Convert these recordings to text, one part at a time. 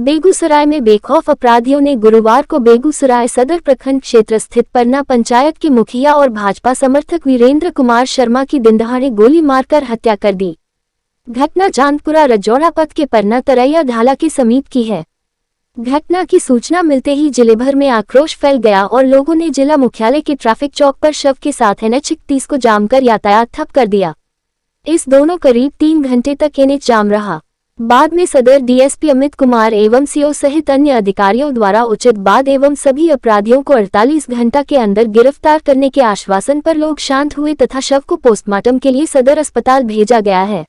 बेगूसराय में बेखौफ अपराधियों ने गुरुवार को बेगूसराय सदर प्रखंड क्षेत्र स्थित परना पंचायत के मुखिया और भाजपा समर्थक वीरेंद्र कुमार शर्मा की दिनदहाड़े गोली मारकर हत्या कर दी। घटना चांदपुरा रजौड़ा पथ के परना तरैया ढाला के समीप की है। घटना की सूचना मिलते ही जिले भर में आक्रोश फैल गया और लोगों ने जिला मुख्यालय के ट्रैफिक चौक पर शव के साथ NH 31 को जाम कर यातायात ठप कर दिया। इस दोनों करीब 3 घंटे तक NH जाम रहा। बाद में सदर DSP अमित कुमार एवं CO सहित अन्य अधिकारियों द्वारा उचित बाद एवं सभी अपराधियों को 48 घंटा के अंदर गिरफ्तार करने के आश्वासन पर लोग शांत हुए तथा शव को पोस्टमार्टम के लिए सदर अस्पताल भेजा गया है।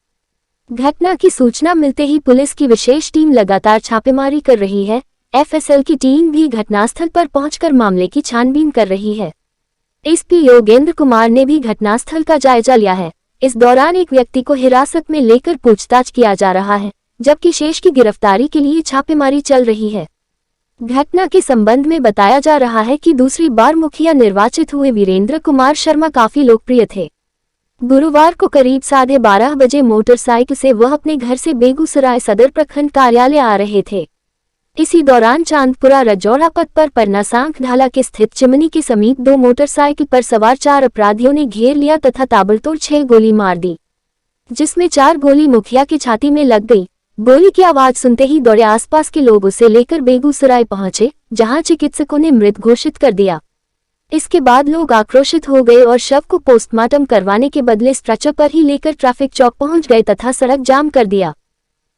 घटना की सूचना मिलते ही पुलिस की विशेष टीम लगातार छापेमारी कर रही है। FSL की टीम भी घटनास्थल पर पहुंचकर मामले की छानबीन कर रही है। SP योगेंद्र कुमार ने भी घटनास्थल का जायजा लिया है। इस दौरान एक व्यक्ति को हिरासत में लेकर पूछताछ किया जा रहा है, जबकि शेष की गिरफ्तारी के लिए छापेमारी चल रही है। घटना के संबंध में बताया जा रहा है कि दूसरी बार मुखिया निर्वाचित हुए वीरेंद्र कुमार शर्मा काफी लोकप्रिय थे। गुरुवार को करीब 12:30 बजे मोटरसाइकिल से वह अपने घर से बेगूसराय सदर प्रखंड कार्यालय आ रहे थे। इसी दौरान चांदपुरा रजौड़ा पथ पर परना सांख ढाला के स्थित चिमनी के समीप 2 मोटरसाइकिल पर सवार 4 अपराधियों ने घेर लिया तथा ताबड़तोड़ 6 गोली मार दी, जिसमें 4 गोली मुखिया की छाती में लग गई। गोली की आवाज सुनते ही दौड़े आसपास के लोग उसे लेकर बेगूसराय पहुंचे, जहां चिकित्सकों ने मृत घोषित कर दिया। इसके बाद लोग आक्रोशित हो गए और शव को पोस्टमार्टम करवाने के बदले स्ट्रेचर पर ही लेकर ट्रैफिक चौक पहुंच गए तथा सड़क जाम कर दिया।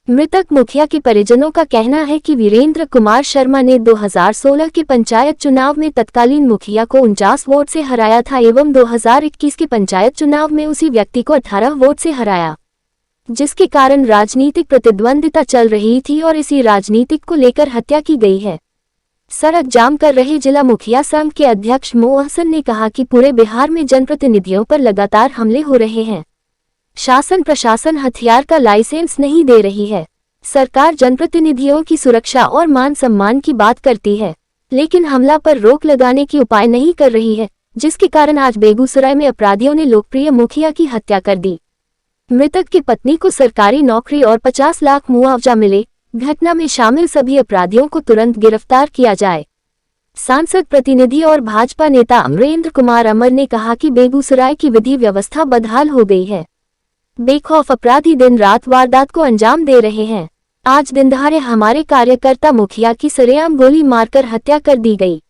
मृतक मुखिया के परिजनों का कहना है कि वीरेंद्र कुमार शर्मा ने 2016 के पंचायत चुनाव में तत्कालीन मुखिया को 49 वोट से हराया था एवं 2021 के पंचायत चुनाव में उसी व्यक्ति को 18 वोट से हराया, जिसके कारण राजनीतिक प्रतिद्वंदिता चल रही थी और इसी राजनीतिक को लेकर हत्या की गई है। सड़क जाम कर रहे जिला मुखिया संघ के अध्यक्ष मोहसन ने कहा कि पूरे बिहार में जनप्रतिनिधियों पर लगातार हमले हो रहे हैं। शासन प्रशासन हथियार का लाइसेंस नहीं दे रही है। सरकार जनप्रतिनिधियों की सुरक्षा और मान सम्मान की बात करती है, लेकिन हमला पर रोक लगाने की उपाय नहीं कर रही है, जिसके कारण आज बेगूसराय में अपराधियों ने लोकप्रिय मुखिया की हत्या कर दी। मृतक की पत्नी को सरकारी नौकरी और 50 लाख मुआवजा मिले। घटना में शामिल सभी अपराधियों को तुरंत गिरफ्तार किया जाए। सांसद प्रतिनिधि और भाजपा नेता अमरेंद्र कुमार अमर ने कहा कि बेगूसराय की विधि व्यवस्था बदहाल हो गई है। बेखौफ अपराधी दिन रात वारदात को अंजाम दे रहे हैं। आज दिनदहाड़े हमारे कार्यकर्ता मुखिया की सरेआम गोली मारकर हत्या कर दी गई।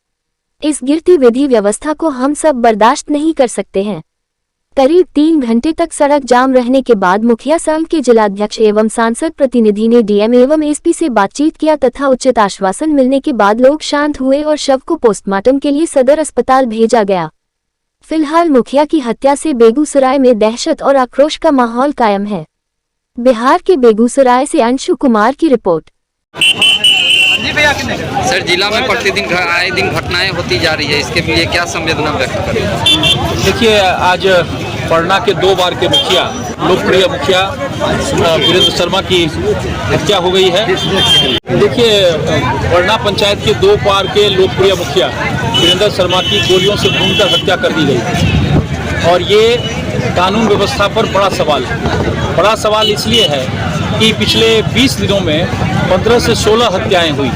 इस गिरती विधि व्यवस्था को हम सब बर्दाश्त नहीं कर सकते हैं। करीब 3 घंटे तक सड़क जाम रहने के बाद मुखिया संघ के जिलाध्यक्ष एवं सांसद प्रतिनिधि ने DM एवं SP से बातचीत किया तथा उचित आश्वासन मिलने के बाद लोग शांत हुए और शव को पोस्टमार्टम के लिए सदर अस्पताल भेजा गया। फिलहाल मुखिया की हत्या से बेगूसराय में दहशत और आक्रोश का माहौल कायम है। बिहार के बेगूसराय से अंशु कुमार की रिपोर्ट। सर, जिला में प्रतिदिन आए दिन घटनाएं होती जा रही है, इसके लिए क्या संवेदना व्यक्त करें? देखिए, आज परना के 2 बार के मुखिया, लोकप्रिय मुखिया वीरेंद्र शर्मा की हत्या हो गई है। देखिए, परना पंचायत के 2 बार के लोकप्रिय मुखिया वीरेंद्र शर्मा की गोलियों से भूनकर हत्या कर दी गई और ये कानून व्यवस्था पर बड़ा सवाल है। बड़ा सवाल इसलिए है कि पिछले 20 दिनों में 15 से 16 हत्याएं हुई।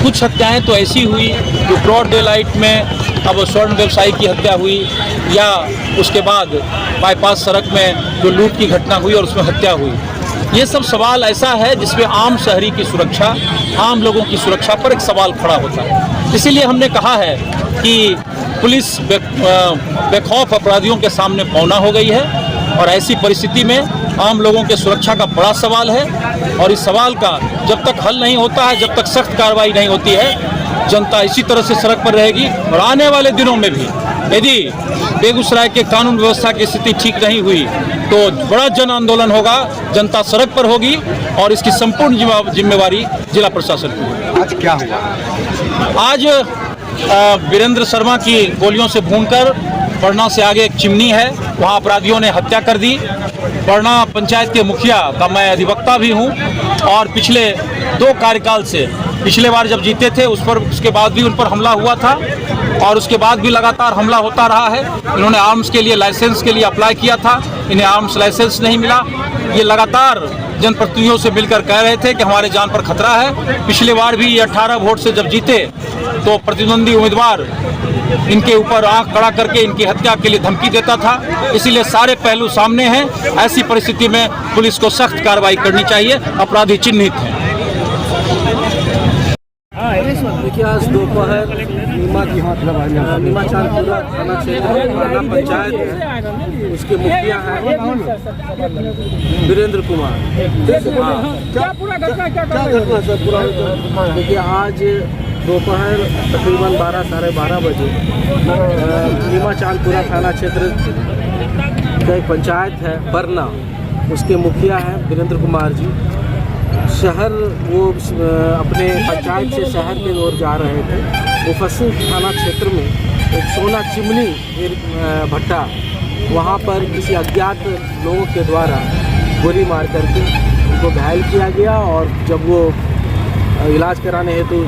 कुछ हत्याएं तो ऐसी हुई जो ब्रॉड डे लाइट में, अब स्वर्ण व्यवसायी की हत्या हुई या उसके बाद बाईपास सड़क में जो लूट की घटना हुई और उसमें हत्या हुई। ये सब सवाल ऐसा है जिसमें आम शहरी की सुरक्षा, आम लोगों की सुरक्षा पर एक सवाल खड़ा होता है। इसीलिए हमने कहा है कि पुलिस बेखौफ अपराधियों के सामने पौना हो गई है और ऐसी परिस्थिति में आम लोगों के सुरक्षा का बड़ा सवाल है और इस सवाल का जब तक हल नहीं होता है, जब तक सख्त कार्रवाई नहीं होती है, जनता इसी तरह से सड़क पर रहेगी। और आने वाले दिनों में भी यदि बेगूसराय के कानून व्यवस्था की स्थिति ठीक नहीं हुई तो बड़ा जन आंदोलन होगा, जनता सड़क पर होगी और इसकी संपूर्ण जिम्मेवारी जिला प्रशासन की होगी। आज क्या हुआ? आज वीरेंद्र शर्मा की गोलियों से भूनकर परना से आगे एक चिमनी है, वहाँ अपराधियों ने हत्या कर दी। परना पंचायत के मुखिया का मैं अधिवक्ता भी हूँ और पिछले 2 कार्यकाल से, पिछले बार जब जीते थे उसके बाद भी उन पर हमला हुआ था और उसके बाद भी लगातार हमला होता रहा है। इन्होंने आर्म्स के लिए लाइसेंस के लिए अप्लाई किया था, इन्हें आर्म्स लाइसेंस नहीं मिला। ये लगातार जनप्रतिनिधियों से मिलकर कह रहे थे कि हमारे जान पर खतरा है। पिछले बार भी ये 18 वोट से जब जीते तो प्रतिद्वंदी उम्मीदवार इनके ऊपर आंख खड़ा करके इनकी हत्या के लिए धमकी देता था। इसीलिए सारे पहलू सामने हैं। ऐसी परिस्थिति में पुलिस को सख्त कार्रवाई करनी चाहिए। अपराधी चिन्हित हैं। देखिए, आज दोपहर नीमा चांदपुरा थाना क्षेत्र पुराना पंचायत है, उसके मुखिया हैं वीरेंद्र कुमार। देखिए, आज दोपहर तकरीबन 12 साढ़े 12 बजे नीमा चांदपुरा थाना क्षेत्र का एक पंचायत है परना, उसके मुखिया हैं वीरेंद्र कुमार जी। शहर वो अपने पंचायत से शहर की ओर जा रहे थे। मुफस्सिल थाना क्षेत्र में एक सोना चिमनी भट्टा, वहाँ पर किसी अज्ञात लोगों के द्वारा गोली मार करके उनको घायल किया गया और जब वो इलाज कराने हेतु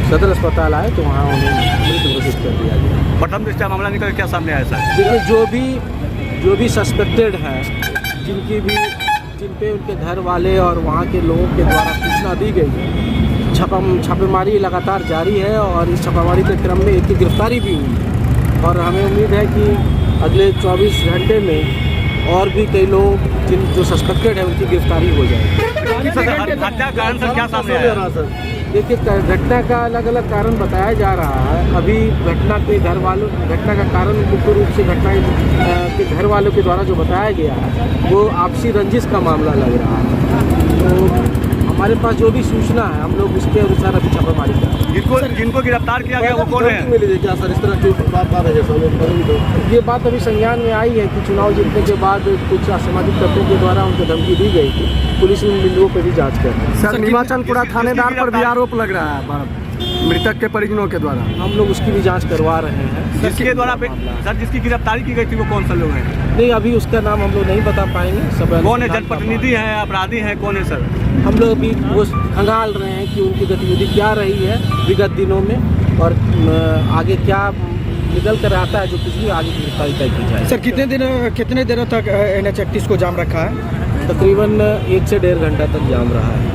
सदर अस्पताल आए तो वहाँ उन्हें मृत घोषित कर दिया गया। प्रथम दृष्टया मामला निकल क्या सामने आया सर? देखिए, जो भी सस्पेक्टेड हैं, जिन पे उनके घर वाले और वहाँ के लोगों के द्वारा सूचना दी गई, छापेमारी लगातार जारी है और इस छापेमारी के क्रम में एक की गिरफ्तारी भी हुई और हमें उम्मीद है कि अगले 24 घंटे में और भी कई लोग जो सस्पेक्टेड हैं उनकी गिरफ्तारी हो जाएगी। हत्या कारण सर क्या सामने आया? देखिए, घटना का अलग अलग कारण बताया जा रहा है। अभी घटना का कारण मुख्य रूप से घटना के घर वालों के द्वारा जो बताया गया है वो आपसी रंजिश का मामला लग रहा है। तो हमारे पास जो भी सूचना है हम लोग उसके अनुसार अभी छापेमारी कर रहे हैं। जिनको गिरफ्तार किया गया वो कौन है? क्या सर इस तरह की बात आ रही है? ये बात अभी संज्ञान में आई है कि चुनाव जीतने के बाद कुछ असामाजिक तत्वों के द्वारा उनको धमकी दी गई थी। पुलिस इन बिंदुओं पर भी जाँच कर रही है। सर, नीमा चांदपुरा थानेदार पर भी आरोप लग रहा है मृतक के परिजनों के द्वारा। हम लोग उसकी भी जांच करवा रहे हैं। जिसके द्वारा सर जिसकी गिरफ्तारी की गई थी वो कौन सा लोग हैं? नहीं, अभी उसका नाम हम लोग नहीं बता पाएंगे। सब कौन है? जनप्रतिनिधि हैं, अपराधी हैं, कौन है सर? हम लोग अभी वो खंगाल रहे हैं कि उनकी गतिविधि क्या रही है विगत दिनों में और आगे क्या निकल कर आता है, जो कुछ भी आगे की गिरफ्तारी तय की जाए। सर, कितने दिनों तक NH 31 को जाम रखा है? तकरीबन 1 से 1.5 घंटा तक जाम रहा है।